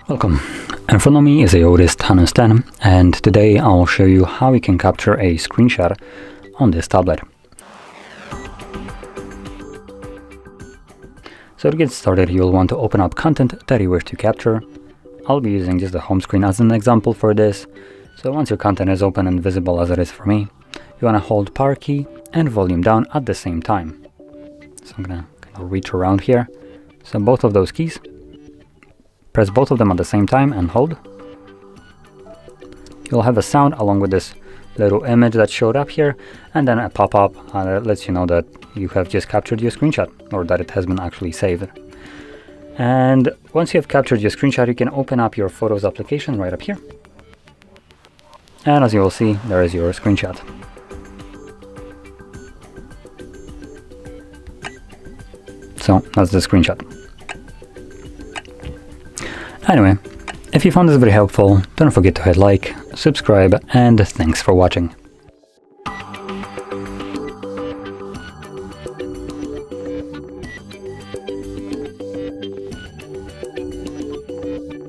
Welcome. In front of me is a Odys Thanos 10, and today I'll show you how you can capture a screenshot on this tablet. So to get started, you'll want to open up content that you wish to capture. I'll be using just the home screen as an example for this. So once your content is open and visible as it is for me, you want to hold power key and volume down at the same time. So I'm gonna kind of reach around here. So both of those keys, press both of them at the same time and hold. You'll have a sound along with this little image that showed up here, and then a pop-up that lets you know that you have just captured your screenshot, or that it has been actually saved. And once you have captured your screenshot, you can open up your Photos application right up here. And as you will see, there is your screenshot. So that's the screenshot. Anyway, if you found this very helpful, don't forget to hit like, subscribe, and thanks for watching.